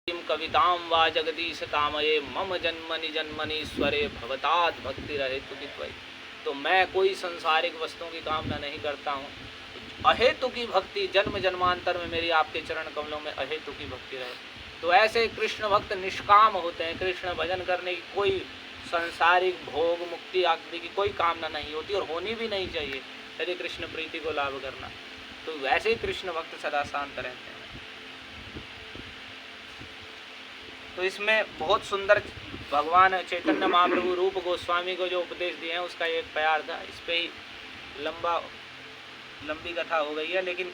कवितां वा जगदीश कामये मम जन्मनि जन्मनीश्वरे भवतात् भक्ति रहे तुकी त्वयि। तो मैं कोई सांसारिक वस्तुओं की कामना नहीं करता हूँ। अहेतु की भक्ति जन्म जन्मांतर में मेरी आपके चरण कमलों में अहेतु की भक्ति रहे। तो ऐसे कृष्ण भक्त निष्काम होते हैं। कृष्ण भजन करने की कोई सांसारिक भोग मुक्ति आदि की कोई कामना नहीं होती और होनी भी नहीं चाहिए यदि कृष्ण प्रीति को लाभ करना। तो वैसे ही कृष्ण भक्त सदा शांत रहते हैं। तो इसमें बहुत सुंदर भगवान चैतन्य महाप्रभु रूप गोस्वामी को जो उपदेश दिए हैं उसका एक प्यार था। इस पे ही लंबी कथा हो गई है। लेकिन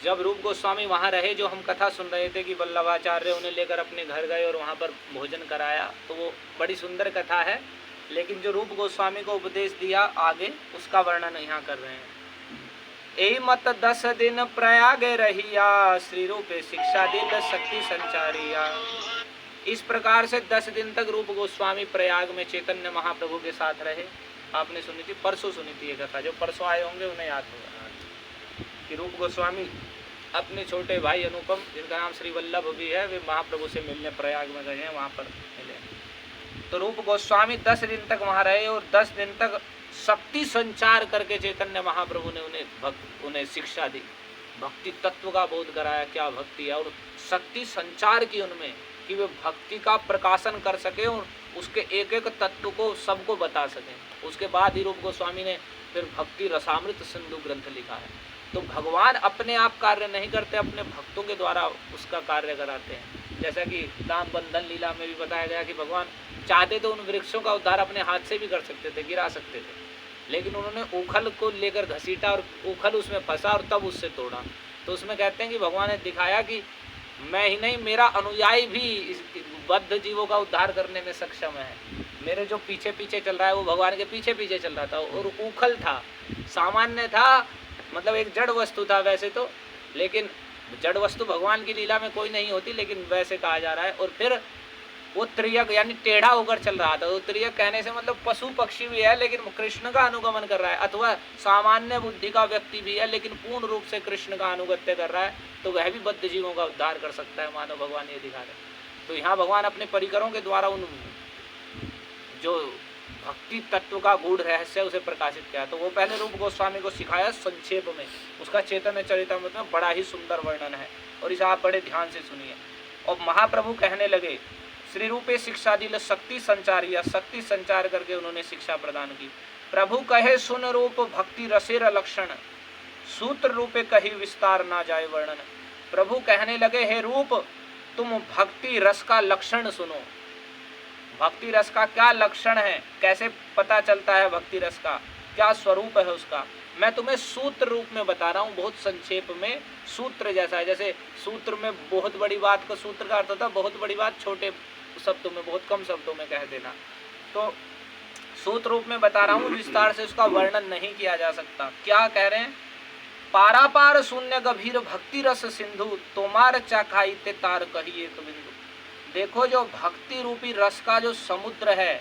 जब रूप गोस्वामी वहाँ रहे, जो हम कथा सुन रहे थे कि वल्लभाचार्य उन्हें लेकर अपने घर गए और वहाँ पर भोजन कराया, तो वो बड़ी सुंदर कथा है। लेकिन जो रूप गोस्वामी को उपदेश दिया आगे, उसका वर्णन यहाँ कर रहे हैं। एहि मत 10 दिन प्रयाग रहिया, श्री रूपे शिक्षा दिल शक्ति संचारिया। इस प्रकार से 10 दिन तक रूप गोस्वामी प्रयाग में चैतन्य महाप्रभु के साथ रहे। आपने सुनी थी, परसों सुनी थी ये कथा। जो परसों आए होंगे उन्हें याद होगा कि रूप गोस्वामी अपने छोटे भाई अनुपम, जिनका नाम श्री वल्लभ भी है, वे महाप्रभु से मिलने प्रयाग में गए हैं, वहाँ पर मिले। तो रूप गोस्वामी 10 दिन तक वहाँ रहे और 10 दिन तक शक्ति संचार करके चैतन्य महाप्रभु ने उन्हें शिक्षा दी, भक्ति तत्व का बोध कराया, क्या भक्ति है, और शक्ति संचार की उनमें कि वे भक्ति का प्रकाशन कर सके और उसके एक एक तत्व को सबको बता सकें। उसके बाद ही रूप गोस्वामी ने फिर भक्ति रसामृत सिंधु ग्रंथ लिखा है। तो भगवान अपने आप कार्य नहीं करते, अपने भक्तों के द्वारा उसका कार्य कराते हैं। जैसा कि दाम बंधन लीला में भी बताया गया कि भगवान चाहते तो उन वृक्षों का उद्धार अपने हाथ से भी कर सकते थे, गिरा सकते थे, लेकिन उन्होंने ऊखल को लेकर घसीटा और ऊखल उसमें फंसा और तब उससे तोड़ा। तो उसमें कहते हैं कि भगवान ने दिखाया कि मैं ही नहीं, मेरा अनुयायी भी इस बद्ध जीवों का उद्धार करने में सक्षम है। मेरे जो पीछे पीछे चल रहा है वो भगवान के पीछे पीछे चल रहा था और ऊखल था, सामान्य था, मतलब एक जड़ वस्तु था वैसे तो, लेकिन जड़ वस्तु भगवान की लीला में कोई नहीं होती, लेकिन वैसे कहा जा रहा है। और फिर वो त्रियक यानी टेढ़ा होकर चल रहा था। वो त्रियक कहने से मतलब पशु पक्षी भी है लेकिन कृष्ण का अनुगमन कर रहा है, अथवा सामान्य बुद्धि का व्यक्ति भी है लेकिन पूर्ण रूप से कृष्ण का अनुगत्य कर रहा है, तो वह भी बद्ध जीवों का उद्धार कर सकता है, मानो भगवान ये दिखा रहे। तो यहाँ भगवान अपने परिकरों के द्वारा उन जो भक्ति तत्व का गूढ़ रहस्य उसे प्रकाशित किया। तो वो पहले रूप गोस्वामी को सिखाया संक्षेप में, उसका चैतन्य चरितामृत में बड़ा ही सुंदर वर्णन है और इसे आप बड़े ध्यान से सुनिए। और महाप्रभु कहने लगे, श्री रूपे शिक्षा दिल शक्ति संचारिया, शक्ति संचार करके उन्होंने शिक्षा प्रदान की। प्रभु कहे सुन रूप भक्ति रसेर लक्षण, सूत्र रूपे कही विस्तार ना जाए वर्णन। प्रभु कहने लगे, हे रूप तुम भक्ति रस का लक्षण सुनो। भक्ति रस का क्या लक्षण है, कैसे पता चलता है भक्ति रस का, क्या स्वरूप है उसका, मैं तुम्हें सूत्र रूप में बता रहा हूँ, बहुत संक्षेप में, सूत्र जैसा है। जैसे सूत्र में बहुत बड़ी बात का सूत्र का अर्थ होता है बहुत बड़ी बात छोटे शब्दों में, बहुत कम शब्दों में कह देना। तो सूत्र रूप में बता रहा हूँ, विस्तार से उसका वर्णन नहीं किया जा सकता। क्या कह रहे हैं, पारापार शून्य गभीर भक्ति रस सिंधु, तोमार चाखाई ते तार कही एक बिंदु। देखो जो भक्ति रूपी रस का जो समुद्र है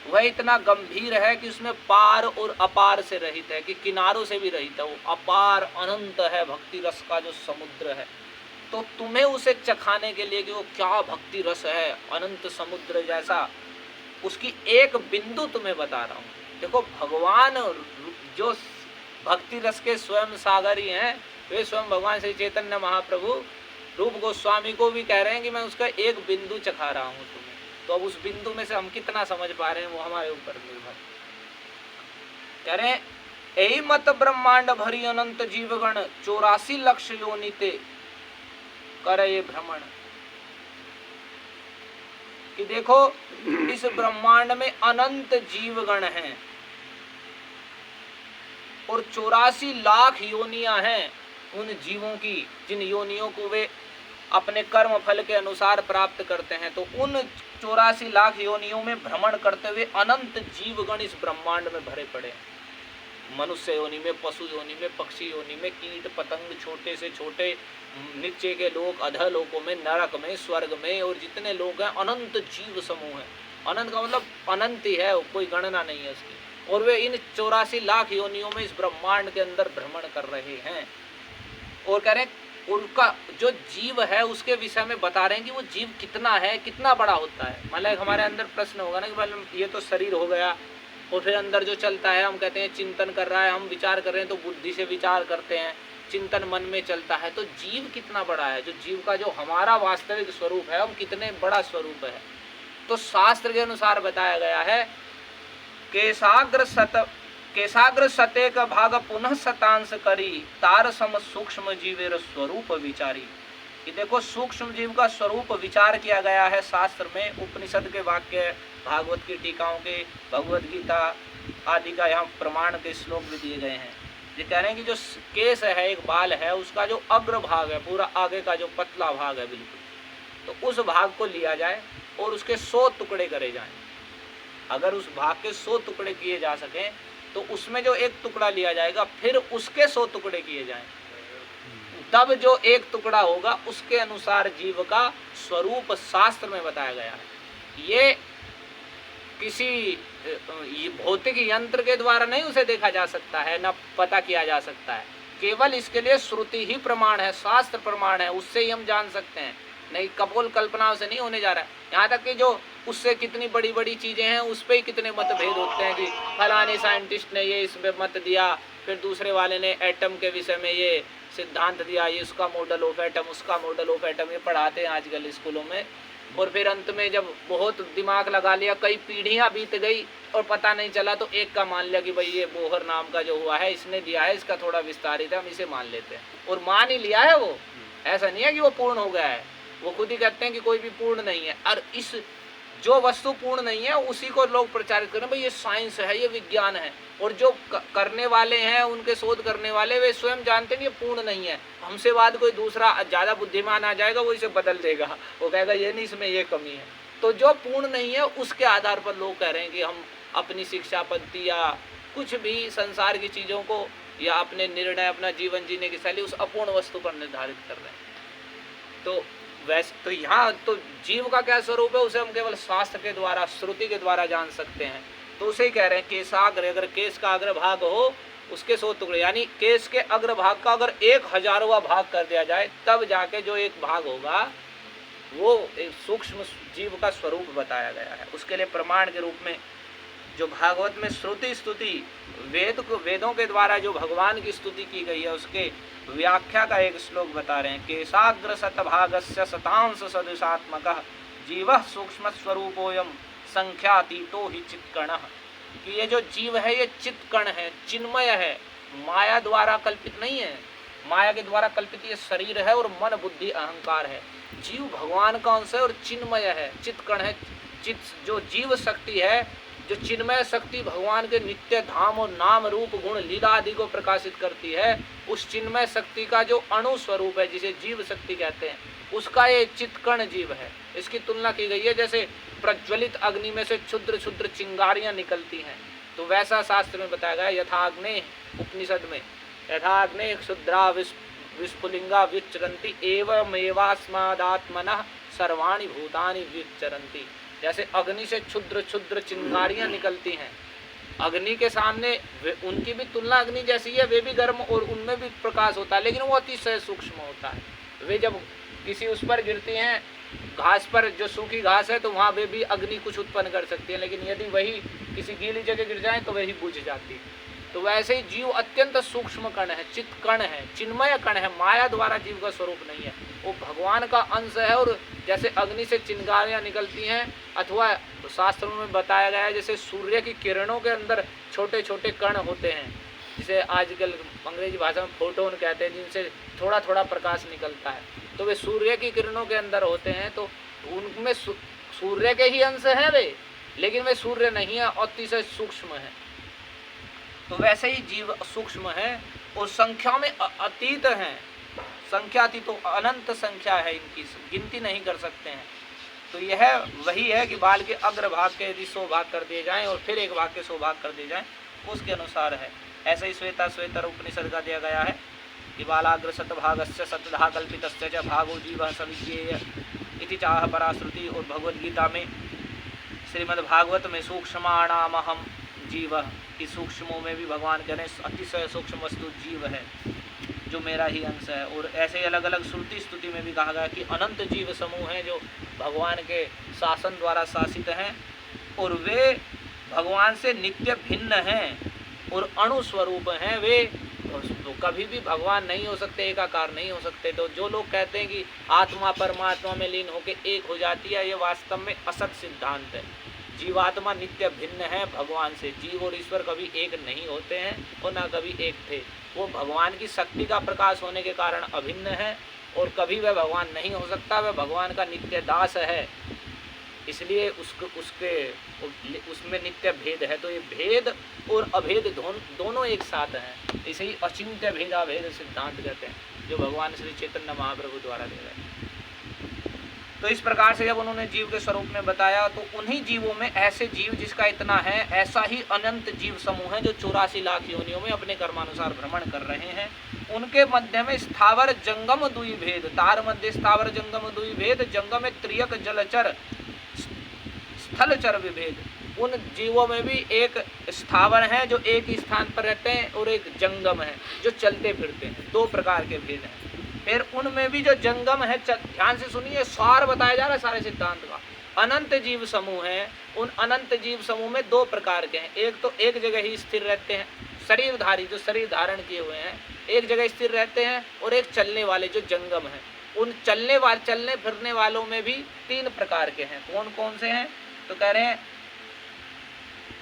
वह इतना गंभीर है कि उसमें पार और अपार से रहित है, कि किनारों से भी रहित है, वो अपार अनंत है भक्ति रस का जो समुद्र है। तो तुम्हें उसे चखाने के लिए कि वो क्या भक्ति रस है, अनंत समुद्र जैसा, उसकी एक बिंदु तुम्हें बता रहा हूँ। देखो भगवान जो भक्ति रस के स्वयं सागर ही हैं, वे स्वयं भगवान श्री चैतन्य महाप्रभु रूप गोस्वामी को भी कह रहे हैं कि मैं उसका एक बिंदु चखा रहा हूँ तुम्हें। तो अब उस बिंदु में से हम कितना समझ पा रहे हैं वो हमारे ऊपर निर्भर। कह रहे हैं, यही मत ब्रह्मांड भरी अनंत जीवगण, 84 लक्ष योनिते करे भ्रमण। कि देखो इस ब्रह्मांड में अनंत जीवगण हैं और 84 लाख योनियां हैं उन जीवों की, जिन योनियों को वे अपने कर्म फल के अनुसार प्राप्त करते हैं। तो उन 84 लाख योनियों में भ्रमण करते हुए अनंत जीवगण इस ब्रह्मांड में भरे पड़े हैं। मनुष्य योनि में, पशु योनि में, पक्षी योनि में, कीट पतंग, छोटे से छोटे, नीचे के लोग, अधः लोकों में, नरक में, स्वर्ग में, और जितने लोग हैं अनंत जीव समूह हैं। अनंत का मतलब अनंत ही है, कोई गणना नहीं है उसकी। और वे इन 84 लाख योनियों में इस ब्रह्मांड के अंदर भ्रमण कर रहे हैं। और कह रहे उनका जो जीव है उसके विषय में बता रहे हैं कि वो जीव कितना है, कितना बड़ा होता है। मतलब हमारे अंदर प्रश्न होगा ना कि मतलब ये तो शरीर हो गया, और फिर अंदर जो चलता है हम कहते हैं चिंतन कर रहा है, हम विचार कर रहे हैं तो बुद्धि से विचार करते हैं, चिंतन मन में चलता है, तो जीव कितना बड़ा है, जो जीव का जो हमारा वास्तविक स्वरूप है हम कितने बड़ा स्वरूप है। तो शास्त्र के अनुसार बताया गया है केशाग्र सतेक भाग पुनः शतांश करी तार सम सूक्ष्म जीवेर स्वरूप विचारी। कि देखो सूक्ष्म जीव का स्वरूप विचार किया गया है शास्त्र में, उपनिषद के वाक्य, भागवत की टीकाओं के, भगवद गीता आदि का यहाँ प्रमाण के श्लोक भी दिए गए हैं। ये कह रहे हैं कि जो केश है, एक बाल है, उसका जो अग्र भाग है, पूरा आगे का जो पतला भाग है बिल्कुल, तो उस भाग को लिया जाए और उसके 100 टुकड़े करे जाएं। अगर उस भाग के 100 टुकड़े किए जा सकें तो उसमें जो एक टुकड़ा लिया जाएगा फिर उसके 100 टुकड़े किए जाएं, तब जो एक टुकड़ा होगा उसके अनुसार जीव का स्वरूप शास्त्र में बताया गया है। ये किसी भौतिक यंत्र के द्वारा नहीं उसे देखा जा सकता है, न पता किया जा सकता है, केवल इसके लिए श्रुति ही प्रमाण है, शास्त्र प्रमाण है, उससे ही हम जान सकते हैं, नहीं कपोल कल्पनाओं से नहीं होने जा रहा है। यहाँ तक कि जो उससे कितनी बड़ी बड़ी चीजें हैं उस पर ही कितने मतभेद होते हैं कि फलाने साइंटिस्ट ने ये इसमें मत दिया, फिर दूसरे वाले ने एटम के विषय में ये सिद्धांत दिया, ये उसका मॉडल ऑफ एटम, उसका मॉडल ऑफ एटम, ये पढ़ाते हैं आजकल स्कूलों में। और फिर अंत में जब बहुत दिमाग लगा लिया, कई पीढ़ियां बीत गई और पता नहीं चला, तो एक का मान लिया कि भाई ये बोहर नाम का जो हुआ है इसने दिया है, इसका थोड़ा विस्तारित है, हम इसे मान लेते हैं, और मान ही लिया है। वो ऐसा नहीं है कि वो पूर्ण हो गया है, वो खुद ही कहते हैं कि कोई भी पूर्ण नहीं है, और इस जो वस्तु पूर्ण नहीं है उसी को लोग प्रचारित करें, भाई ये साइंस है, ये विज्ञान है, और जो करने वाले हैं, उनके शोध करने वाले, वे स्वयं जानते हैं कि ये पूर्ण नहीं है। हमसे बाद कोई दूसरा ज़्यादा बुद्धिमान आ जाएगा, वो इसे बदल देगा, वो कहेगा ये नहीं, इसमें ये कमी है। तो जो पूर्ण नहीं है उसके आधार पर लोग कह रहे हैं कि हम अपनी शिक्षा पद्धति या कुछ भी संसार की चीज़ों को या अपने निर्णय, अपना जीवन जीने की शैली उस अपूर्ण वस्तु पर निर्धारित कर रहे हैं। तो वैसे तो यहाँ तो जीव का क्या स्वरूप है उसे हम केवल शास्त्र के द्वारा, श्रुति के द्वारा जान सकते हैं। तो उसे ही कह रहे हैं केशाग्र, अगर केश का अग्र भाग हो उसके 100 टुकड़े, यानी केश के अग्र भाग का अगर 1000वां भाग कर दिया जाए तब जाके जो एक भाग होगा वो एक सूक्ष्म जीव का स्वरूप बताया गया है। उसके लिए प्रमाण के रूप में जो भागवत में श्रुति स्तुति, वेदों के द्वारा जो भगवान की स्तुति की गई है उसके व्याख्या का एक श्लोक बता रहे हैं। केशाग्र शतभागस्य शतांश सदृशात्मकः जीवः सूक्ष्म स्वरूपोयम संख्यातीतो ही चित्कणः। कि ये जो जीव है ये चित्कण है, चिन्मय है, माया द्वारा कल्पित नहीं है। माया के द्वारा कल्पित ये शरीर है और मन बुद्धि अहंकार है। जीव भगवान का अंश है और चिन्मय है, चित्कण है। चित जो जीव शक्ति है, जो चिन्मय शक्ति भगवान के नित्य धाम और नाम रूप गुण लीला आदि को प्रकाशित करती है, उस चिन्मय शक्ति का जो अणु स्वरूप है जिसे जीव शक्ति कहते हैं, उसका ये चित्कण जीव है। इसकी तुलना की गई है जैसे प्रज्वलित अग्नि में से क्षुद्र क्षुद्र चिंगारियां निकलती हैं, तो वैसा शास्त्र में बताया गया। यथाग्ने उपनिषद में यथाग्ने क्षुद्रा विस्फुलिंगा व्युच्चरन्ति एवमेवास्मादात्मनः सर्वाणि भूतानि व्युच्चरन्ति। जैसे अग्नि से क्षुद्र क्षुद्र चिंगारियां निकलती हैं, अग्नि के सामने उनकी भी तुलना अग्नि जैसी है, वे भी गर्म और उनमें भी प्रकाश होता है, लेकिन वो अतिशय सूक्ष्म होता है। वे जब किसी उस पर गिरती हैं, घास पर, जो सूखी घास है, तो वहाँ वे भी अग्नि कुछ उत्पन्न कर सकती है, लेकिन यदि वही किसी गीली जगह गिर जाए तो वही बुझ जाती है। तो वैसे ही जीव अत्यंत सूक्ष्म कण है, चित कण है, चिन्मय कण है, माया द्वारा जीव का स्वरूप नहीं है, वो भगवान का अंश है। और जैसे अग्नि से चिंगारियां निकलती हैं, अथवा शास्त्रों में बताया गया है जैसे सूर्य की किरणों के अंदर छोटे छोटे कण होते हैं, जिसे आजकल अंग्रेजी भाषा में फोटोन कहते हैं, जिनसे थोड़ा थोड़ा प्रकाश निकलता है, तो वे सूर्य की किरणों के अंदर होते हैं। तो उनमें सूर्य के ही अंश हैं वे, लेकिन वे सूर्य नहीं है, अतिशय सूक्ष्म है। तो वैसे ही जीव सूक्ष्म है और संख्या में अतीत हैं, संख्या अतीत, तो अनंत संख्या है, इनकी गिनती नहीं कर सकते हैं। तो यह वही है कि बाल के अग्र भाग के यदि 100 भाग कर दिए जाएं और फिर एक भाग के 100 भाग कर दिए जाएं, उसके अनुसार है। ऐसे ही श्वेतर उपनिषद का दिया गया है कि बालाग्र शतभागस्य शतधा कल्पितस्य च भागो जीवः सविज्ञेय इति चाह पराश्रुति। और भगवद गीता में, श्रीमद् भागवत में सूक्ष्माणामहम जीवः, कि सूक्ष्मों में भी भगवान कह रहे हैं अतिशय सूक्ष्म वस्तु जीव है। जो मेरा ही अंश है। और ऐसे अलग अलग श्रुति स्तुति में भी कहा गया कि अनंत जीव समूह हैं जो भगवान के शासन द्वारा शासित हैं और वे भगवान से नित्य भिन्न हैं और अणु स्वरूप हैं। वे तो कभी भी भगवान नहीं हो सकते, एकाकार नहीं हो सकते। तो जो लोग कहते हैं कि आत्मा परमात्मा में लीन होकर एक हो जाती है, ये वास्तव में असत सिद्धांत है। जीवात्मा नित्य भिन्न है भगवान से। जीव और ईश्वर कभी एक नहीं होते हैं और ना कभी एक थे। वो भगवान की शक्ति का प्रकाश होने के कारण अभिन्न है और कभी वह भगवान नहीं हो सकता। वह भगवान का नित्य दास है, इसलिए उसमें नित्य भेद है। तो ये भेद और अभेद दोनों एक साथ हैं। इसे ही अचिंत्य भेदाभेद सिद्धांत कहते हैं, जो भगवान श्री चैतन्य महाप्रभु द्वारा दिया गया। तो इस प्रकार से जब उन्होंने जीव के स्वरूप में बताया, तो उन्हीं जीवों में ऐसे जीव जिसका इतना है, ऐसा ही अनंत जीव समूह है जो 84 लाख योनियों में अपने कर्मानुसार भ्रमण कर रहे हैं। उनके मध्य में स्थावर जंगम दुई भेद, तार मध्य स्थावर जंगम दुई भेद, जंगम में त्रियक जलचर स्थलचर विभेद। उन जीवों में भी एक स्थावर है जो एक ही स्थान पर रहते हैं और एक जंगम है जो चलते फिरते हैं। दो प्रकार के भेद हैं। फिर उनमें भी जो जंगम है, ध्यान से सुनिए, सार बताया जा रहा है सारे सिद्धांत का। अनंत जीव समूह है, उन अनंत जीव समूह में दो प्रकार के हैं। एक तो एक जगह ही स्थिर रहते हैं, शरीरधारी जो शरीर धारण किए हुए हैं एक जगह स्थिर रहते हैं, और एक चलने वाले जो जंगम है। उन चलने फिरने वालों में भी तीन प्रकार के हैं। कौन कौन से हैं? तो कह रहे हैं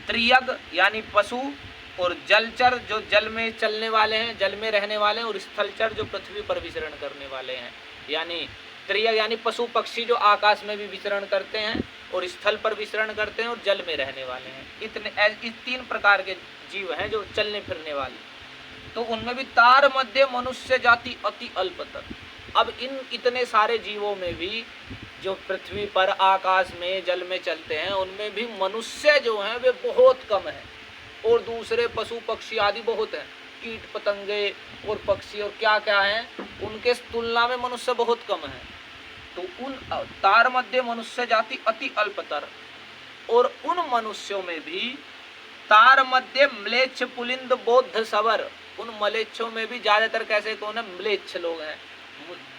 त्रियग यानी पशु, और जलचर जो जल में चलने वाले हैं, जल में रहने वाले हैं, और स्थलचर जो पृथ्वी पर विचरण करने वाले हैं। यानी त्रियग यानी पशु पक्षी जो आकाश में भी विचरण करते हैं और स्थल पर विचरण करते हैं और जल में रहने वाले हैं। इस तीन प्रकार के जीव हैं जो चलने फिरने वाले। तो उनमें भी तार मध्य मनुष्य जाति अति अल्पतर। अब इन इतने सारे जीवों में भी जो पृथ्वी पर आकाश में जल में चलते हैं, उनमें भी मनुष्य जो हैं वे बहुत कम हैं, और दूसरे पशु पक्षी आदि बहुत हैं, कीट पतंगे और पक्षी और क्या क्या हैं, उनके तुलना में मनुष्य बहुत कम है। तो उन तार मध्य मनुष्य जाति अति अल्पतर, और उन मनुष्यों में भी तार मध्य म्लेच्छ पुलिंद बौद्ध सवर। उन मलेच्छों में भी ज्यादातर कैसे कौन है? म्लेच्छ लोग हैं।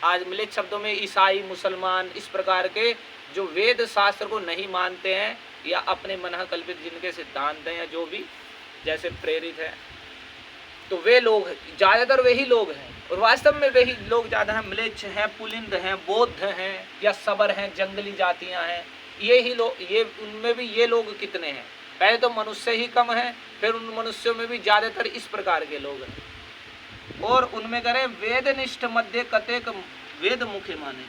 आज म्लेच्छ शब्दों में ईसाई, मुसलमान, इस प्रकार के जो वेद शास्त्र को नहीं मानते हैं या अपने मन कल्पित जिनके सिद्धांत हैं या जो भी जैसे प्रेरित है, तो वे लोग ज्यादातर वही लोग हैं, और वास्तव में वही लोग ज्यादा हैं। म्लेच्छ हैं, पुलिंद हैं, बौद्ध हैं या सबर हैं, जंगली जातियां हैं, ये ही लोग। ये उनमें भी ये लोग कितने हैं? पहले तो मनुष्य ही कम है, फिर उन मनुष्यों में भी ज्यादातर इस प्रकार के लोग हैं। और उनमें करें वेदनिष्ठ मध्य कतेक वेद मुखे माने।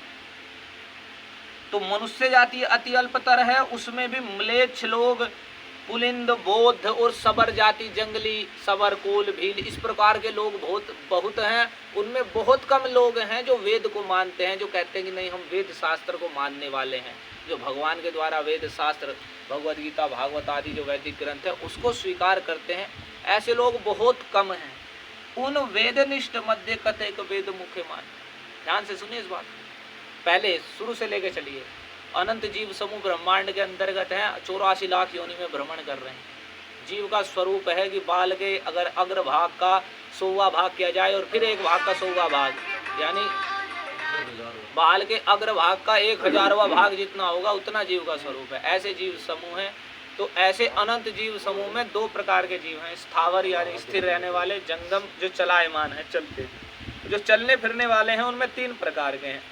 तो मनुष्य जाति अति अल्पतर है, उसमें भी म्लेच्छ लोग, पुलिंद, बौद्ध और सबर जाति, जंगली, सबर, कोल, भील, इस प्रकार के लोग बहुत हैं। उनमें बहुत कम लोग हैं जो वेद को मानते हैं, जो कहते हैं कि नहीं हम वेद शास्त्र को मानने वाले हैं, जो भगवान के द्वारा वेद शास्त्र, भगवद गीता, भागवत आदि जो वैदिक ग्रंथ है उसको स्वीकार करते हैं। ऐसे लोग बहुत कम हैं। उन वेदनिष्ठ मध्य कतेक वेद मुखे मान। ध्यान से सुनिए इस बात, पहले शुरू से लेकर चलिए। अनंत जीव समूह ब्रह्मांड के अंतर्गत हैं, 84 लाख योनि में भ्रमण कर रहे हैं। जीव का स्वरूप है कि बाल के अगर अग्रभाग का 100वां भाग किया जाए और फिर एक भाग का 100वां भाग, यानी बाल के अग्रभाग का 1000वां भाग जितना होगा उतना जीव का स्वरूप है। ऐसे जीव समूह हैं। तो ऐसे अनंत जीव समूह में दो प्रकार के जीव हैं, स्थावर यानी स्थिर रहने वाले, जंगम जो चलायमान है, चलते। जो चलने फिरने वाले हैं उनमें तीन प्रकार के हैं।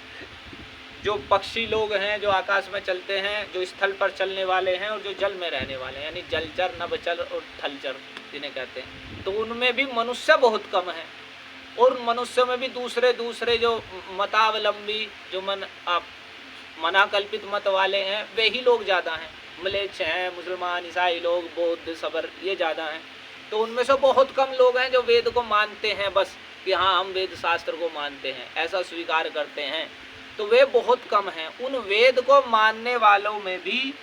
जो पक्षी लोग हैं जो आकाश में चलते हैं, जो स्थल पर चलने वाले हैं, और जो जल में रहने वाले हैं, यानी जलचर, नभचर और थलचर जिन्हें कहते हैं। तो उनमें भी मनुष्य बहुत कम है, और मनुष्यों में भी दूसरे जो मतावलंबी, जो मनाकल्पित मत वाले हैं, वे ही लोग ज़्यादा हैं। म्लेच्छ हैं, मुसलमान, ईसाई लोग, बौद्ध, सबर, ये ज़्यादा हैं। तो उनमें से बहुत कम लोग हैं जो वेद को मानते हैं, बस कि हाँ हम वेद शास्त्र को मानते हैं, ऐसा स्वीकार करते हैं। तो वे बहुत कम हैं। उन वेद को मानने वालों में भी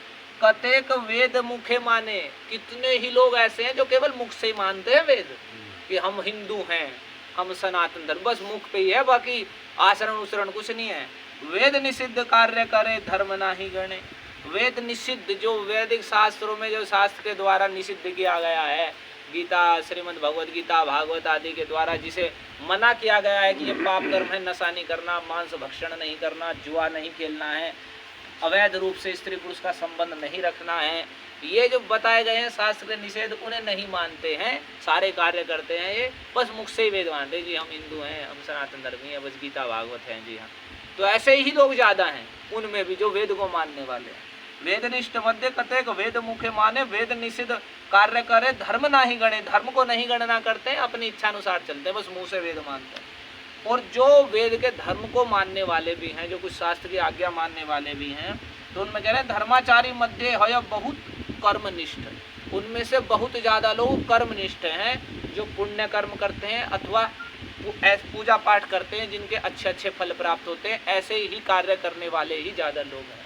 कतेक वेद मुखे माने। कितने ही लोग ऐसे हैं जो केवल मुख से ही मानते हैं वेद, कि हम हिंदू हैं, हम सनातन धर्म, बस मुख पे ही है, बाकी आचरण उचरण कुछ नहीं है। वेद निषिद्ध कार्य करे धर्म नाही गणे। वेद निषिद्ध, जो वैदिक शास्त्रों में जो शास्त्र के द्वारा निषिद्ध किया गया है, गीता, श्रीमद् भगवद गीता, भागवत आदि के द्वारा जिसे मना किया गया है कि ये पाप कर्म है, नशा नहीं करना, मांस भक्षण नहीं करना, जुआ नहीं खेलना है, अवैध रूप से स्त्री पुरुष का संबंध नहीं रखना है, ये जो बताए गए हैं शास्त्र के निषेध, उन्हें नहीं मानते हैं, सारे कार्य करते हैं ये बस मुख से ही वेद मानते हैं जी हम हिंदू हैं, हम सनातन धर्मी हैं, बस गीता भागवत हैं जी हाँ। तो ऐसे ही लोग ज़्यादा हैं उनमें भी जो वेद को मानने वाले हैं। वेदनिष्ठ मध्य कतेक वेद मुखे माने, वेद निषिद्ध कार्य करे, धर्म ना ही गणे, धर्म को नहीं गणना करते हैं, अपनी इच्छानुसार चलते हैं, बस मुंह से वेद मानते हैं। और जो वेद के धर्म को मानने वाले भी हैं, जो कुछ शास्त्र की आज्ञा मानने वाले भी हैं, तो उनमें कह रहे हैं धर्माचारी मध्य है बहुत कर्मनिष्ठ, उनमें से बहुत ज़्यादा लोग कर्मनिष्ठ हैं जो पुण्य कर्म करते हैं अथवा पूजा पाठ करते हैं, जिनके अच्छे अच्छे फल प्राप्त होते हैं, ऐसे ही कार्य करने वाले ही ज़्यादा लोग हैं।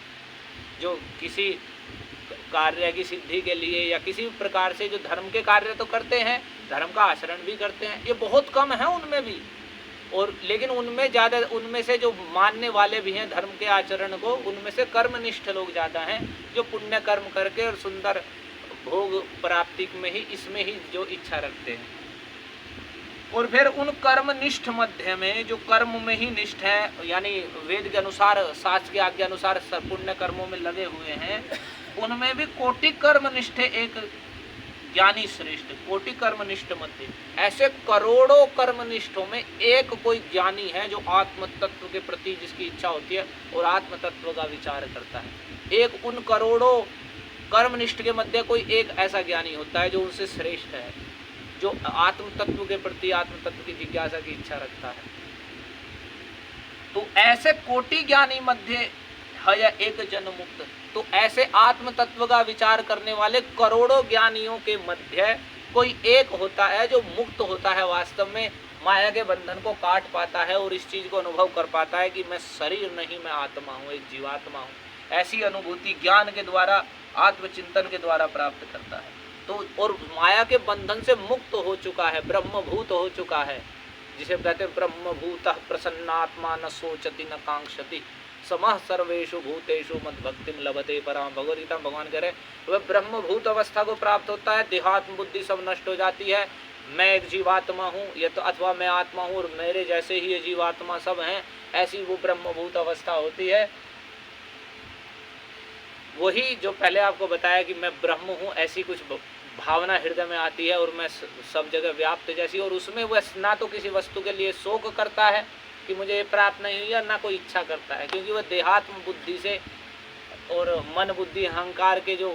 जो किसी कार्य की सिद्धि के लिए या किसी प्रकार से जो धर्म के कार्य तो करते हैं, धर्म का आचरण भी करते हैं, ये बहुत कम है उनमें भी। और लेकिन उनमें ज़्यादा, उनमें से जो मानने वाले भी हैं धर्म के आचरण को, उनमें से कर्मनिष्ठ लोग ज़्यादा हैं जो पुण्य कर्म करके और सुंदर भोग प्राप्ति में ही, इसमें ही जो इच्छा रखते हैं। और फिर उन कर्मनिष्ठ मध्य में जो कर्म में ही निष्ठ है, यानी वेद के अनुसार, शास्त्र की आज्ञा अनुसार पुण्य कर्मों में लगे हुए हैं, उनमें भी कोटि कर्मनिष्ठ एक ज्ञानी श्रेष्ठ, कोटि कर्मनिष्ठ मध्य, ऐसे करोड़ों कर्मनिष्ठों में एक कोई ज्ञानी है जो आत्म तत्व के प्रति जिसकी इच्छा होती है और आत्म तत्व का विचार करता है। एक उन करोड़ों कर्मनिष्ठ के मध्य कोई एक ऐसा ज्ञानी होता है जो उनसे श्रेष्ठ है, जो आत्म तत्व के प्रति, आत्म तत्व की जिज्ञासा की इच्छा रखता है। तो ऐसे कोटि ज्ञानी मध्य है या एक जन मुक्त, तो ऐसे आत्म तत्व का विचार करने वाले करोड़ों ज्ञानियों के मध्य कोई एक होता है जो मुक्त होता है, वास्तव में माया के बंधन को काट पाता है और इस चीज को अनुभव कर पाता है कि मैं शरीर नहीं, मैं आत्मा हूँ, एक जीवात्मा हूँ। ऐसी अनुभूति ज्ञान के द्वारा, आत्मचिंतन के द्वारा प्राप्त करता है। तो और माया के बंधन से मुक्त हो चुका है, ब्रह्मभूत हो चुका है, जिसे कहते हैं ब्रह्मभूतः प्रसन्नात्मा न सोचति न कांक्षति समः सर्वेषु भूतेषु मद्भक्तिम लभते पराम। भगवद्गीता में भगवान कह रहे वह ब्रह्मभूत अवस्था को प्राप्त होता है, देहात्म बुद्धि सब नष्ट हो जाती है, मैं एक जीवात्मा हूँ या तो अथवा मैं आत्मा हूँ और मेरे जैसे ही ये जीवात्मा सब हैं, ऐसी वो ब्रह्मभूत अवस्था होती है। वही जो पहले आपको बताया कि मैं ब्रह्म हूँ, ऐसी कुछ भावना हृदय में आती है और मैं सब जगह व्याप्त जैसी, और उसमें वह ना तो किसी वस्तु के लिए शोक करता है कि मुझे ये प्राप्त नहीं हुई, ना कोई इच्छा करता है, क्योंकि वह देहात्म बुद्धि से और मन बुद्धि अहंकार के जो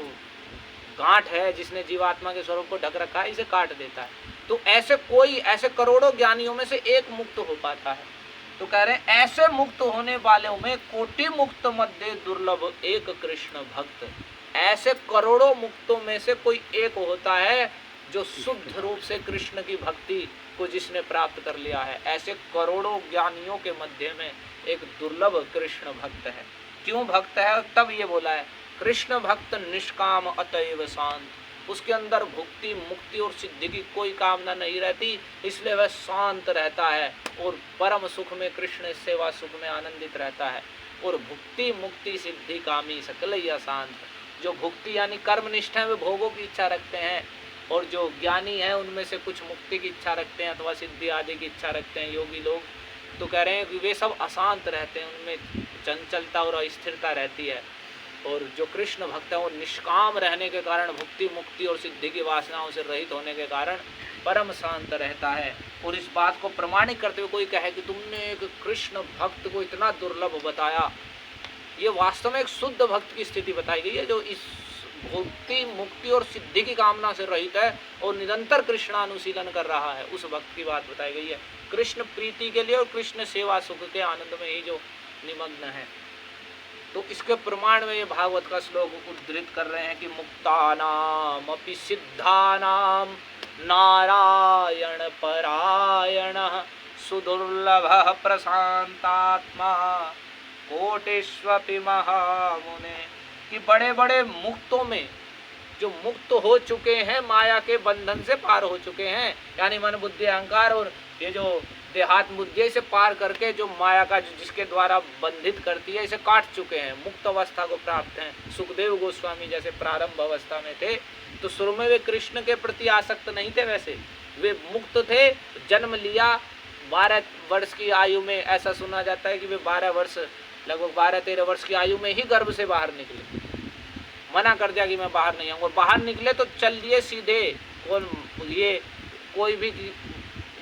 गांठ है जिसने जीवात्मा के स्वरूप को ढक रखा है, इसे काट देता है। तो ऐसे करोड़ों ज्ञानियों में से एक मुक्त हो पाता है। तो कह रहे हैं ऐसे मुक्त होने वालों में कोटि मुक्त मध्य दुर्लभ एक कृष्ण भक्त, ऐसे करोड़ों मुक्तों में से कोई एक होता है जो शुद्ध रूप से कृष्ण की भक्ति को जिसने प्राप्त कर लिया है। ऐसे करोड़ों ज्ञानियों के मध्य में एक दुर्लभ कृष्ण भक्त है। क्यों भक्त है? तब ये बोला है कृष्ण भक्त निष्काम अतएव शांत, उसके अंदर भुक्ति मुक्ति और सिद्धि की कोई कामना नहीं रहती, इसलिए वह शांत रहता है और परम सुख में, कृष्ण सेवा सुख में आनंदित रहता है। और भुक्ति मुक्ति सिद्धि कामी सकल या शांत, जो भुक्ति यानी कर्मनिष्ठ है वे भोगों की इच्छा रखते हैं, और जो ज्ञानी है उनमें से कुछ मुक्ति की इच्छा रखते हैं अथवा सिद्धि आदि की इच्छा रखते हैं योगी लोग। तो कह रहे हैं कि वे सब अशांत रहते हैं, उनमें चंचलता और अस्थिरता रहती है। और जो कृष्ण भक्त है वो निष्काम रहने के कारण, भुक्ति मुक्ति और सिद्धि की वासनाओं से रहित होने के कारण परम शांत रहता है। और इस बात को प्रमाणित करते हुए कोई कहे कि तुमने एक कृष्ण भक्त को इतना दुर्लभ बताया, ये वास्तव में एक शुद्ध भक्त की स्थिति बताई गई है जो इस भुक्ति मुक्ति और सिद्धि की कामना से रहित है और निरंतर कृष्णानुशीलन कर रहा है, उस भक्त की बात बताई गई है। कृष्ण प्रीति के लिए और कृष्ण सेवा सुख के आनंद में ही जो निमग्न है। तो इसके प्रमाण में ये भागवत का श्लोक उद्धृत कर रहे हैं कि मुक्तानाम अपि सिद्धानाम नारायण परायण सुदुर्लभ प्रशांतात्मा कोटिष्वपि महामुने, कि बड़े बड़े मुक्तों में जो मुक्त हो चुके हैं, माया के बंधन से पार हो चुके हैं, यानी मन बुद्धि अहंकार और ये जो देहात बुद्धि से पार करके जो माया का जिसके द्वारा बंधित करती है इसे काट चुके हैं, मुक्त अवस्था को प्राप्त हैं। सुखदेव गोस्वामी जैसे प्रारंभ अवस्था में थे तो शुरू में वे कृष्ण के प्रति आसक्त नहीं थे, वैसे वे मुक्त थे। जन्म लिया 12 वर्ष की आयु में, ऐसा सुना जाता है कि वे 12 वर्ष लगभग 12-13 वर्ष की आयु में ही गर्भ से बाहर निकले। मना कर दिया कि मैं बाहर नहीं आऊँगा। बाहर निकले तो चल दिए सीधे, कौन ये कोई भी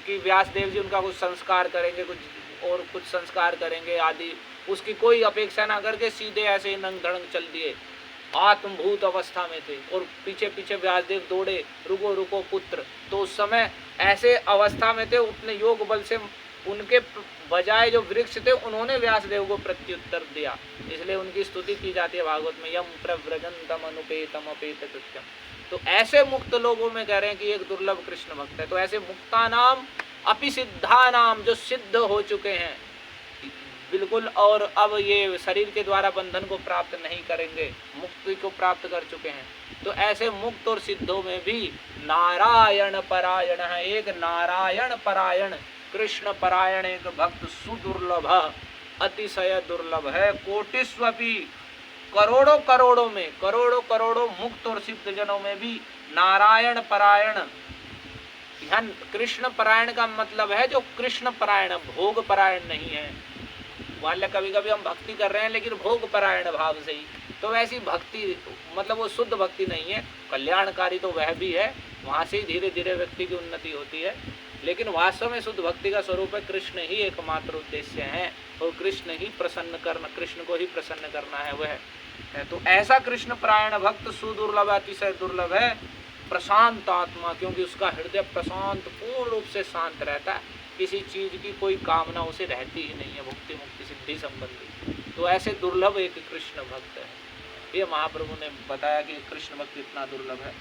कि व्यास देव जी उनका कुछ संस्कार करेंगे, कुछ संस्कार करेंगे आदि, उसकी कोई अपेक्षा ना करके सीधे ऐसे ही नंग धड़ंग चल दिए। आत्मभूत अवस्था में थे और पीछे पीछे व्यासदेव दौड़े, रुको रुको पुत्र। तो उस समय ऐसे अवस्था में थे, अपने योग बल से उनके बजाय जो वृक्ष थे उन्होंने व्यासदेव को प्रत्युत्तर दिया, इसलिए उनकी स्तुति की जाती है भागवत में, यम प्रव्रजंतम अनुपेतम अपेत कृत्यम। तो ऐसे मुक्त लोगों में कह रहे हैं कि एक दुर्लभ कृष्ण भक्त है। तो ऐसे मुक्ता नाम अपि सिद्धा नाम, जो सिद्ध हो चुके हैं बिल्कुल, और अब ये शरीर के द्वारा बंधन को प्राप्त नहीं करेंगे, मुक्ति को प्राप्त कर चुके हैं। तो ऐसे मुक्त और सिद्धों में भी नारायण परायण है, एक नारायण परायण कृष्ण परायण एक भक्त सुदुर्लभ, अतिशय दुर्लभ है। कोटिस्वपि, करोड़ों करोड़ों में, करोड़ों करोड़ों मुक्त और सिद्ध जनों में भी नारायण परायण, यहाँ कृष्ण परायण का मतलब है जो कृष्ण परायण, भोग परायण नहीं है। मान कभी कभी हम भक्ति कर रहे हैं लेकिन भोग परायण भाव से ही, तो वैसी भक्ति मतलब वो शुद्ध भक्ति नहीं है। कल्याणकारी तो वह भी है, वहाँ से ही धीरे धीरे व्यक्ति की उन्नति होती है, लेकिन वास्तव में शुद्ध भक्ति का स्वरूप है कृष्ण ही एकमात्र उद्देश्य है, और कृष्ण ही प्रसन्न करना, कृष्ण को ही प्रसन्न करना है वह है। तो ऐसा कृष्ण परायण भक्त सुदुर्लभ, अतिशय दुर्लभ है। प्रशांत आत्मा, क्योंकि उसका हृदय प्रशांत पूर्ण रूप से शांत रहता है, किसी चीज की कोई कामना उसे रहती ही नहीं है, मुक्ति मुक्ति सिद्धि संबंधी। तो ऐसे दुर्लभ एक कृष्ण भक्त है। ये महाप्रभु ने बताया कि कृष्ण भक्त इतना दुर्लभ है।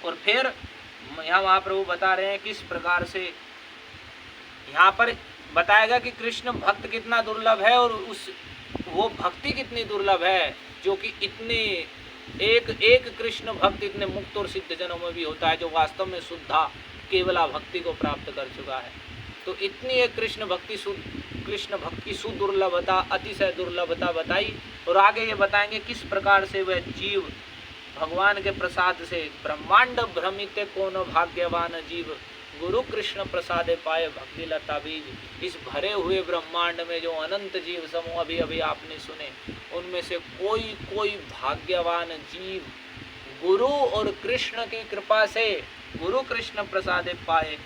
और फिर यहाँ महाप्रभु बता रहे हैं किस प्रकार से यहाँ पर बताएगा कि कृष्ण भक्त कितना दुर्लभ है, और उस वो भक्ति कितनी दुर्लभ है जो कि इतने एक कृष्ण भक्त इतने मुक्त और सिद्ध जनों में भी होता है, जो वास्तव में शुद्धा केवला भक्ति को प्राप्त कर चुका है। तो इतनी एक कृष्ण भक्त की सुदुर्लभता, अतिशय दुर्लभता बताई। और आगे ये बताएंगे किस प्रकार से वह जीव भगवान के प्रसाद से ब्रह्मांड भ्रमित कौन भाग्यवान जीव, गुरु कृष्ण प्रसादे पाए भक्ति लता बीज। इस भरे हुए ब्रह्मांड में जो अनंत जीव समूह अभी अभी आपने सुने, उनमें से कोई भाग्यवान जीव गुरु और कृष्ण की कृपा से, गुरु कृष्ण प्रसादे पाए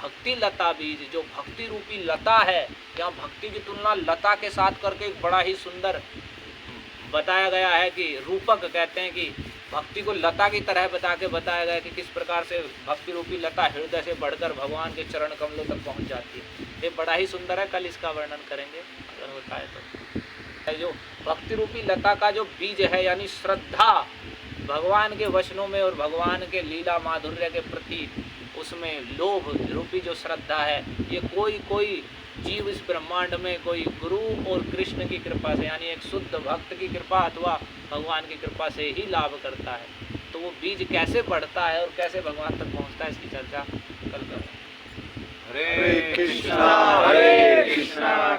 भक्ति लता बीज, जो भक्ति रूपी लता है। यहाँ भक्ति की तुलना लता के साथ करके एक बड़ा ही सुंदर बताया गया है कि रूपक कहते हैं कि भक्ति को लता की तरह बता के बताया गया कि किस प्रकार से भक्ति रूपी लता हृदय से बढ़कर भगवान के चरण कमलों तक पहुंच जाती है। ये बड़ा ही सुंदर है, कल इसका वर्णन करेंगे अगर होता है तो। जो भक्ति रूपी लता का जो बीज है, यानी श्रद्धा भगवान के वचनों में और भगवान के लीला माधुर्य के प्रति उसमें लोभ रूपी जो श्रद्धा है, ये कोई जीव इस ब्रह्मांड में कोई गुरु और कृष्ण की कृपा से, यानी एक शुद्ध भक्त की कृपा अथवा भगवान की कृपा से ही लाभ करता है। तो वो बीज कैसे बढ़ता है और कैसे भगवान तक पहुंचता है, इसकी चर्चा कल करें। हरे कृष्णा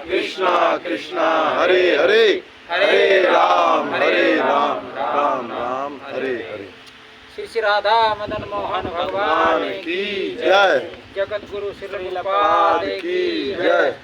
कृष्णा कृष्णा हरे हरे, हरे राम राम राम हरे हरे। श्री श्री राधा मदन मोहन भगवान की जय। जगत गुरु श्री प्रभुपाद की जय।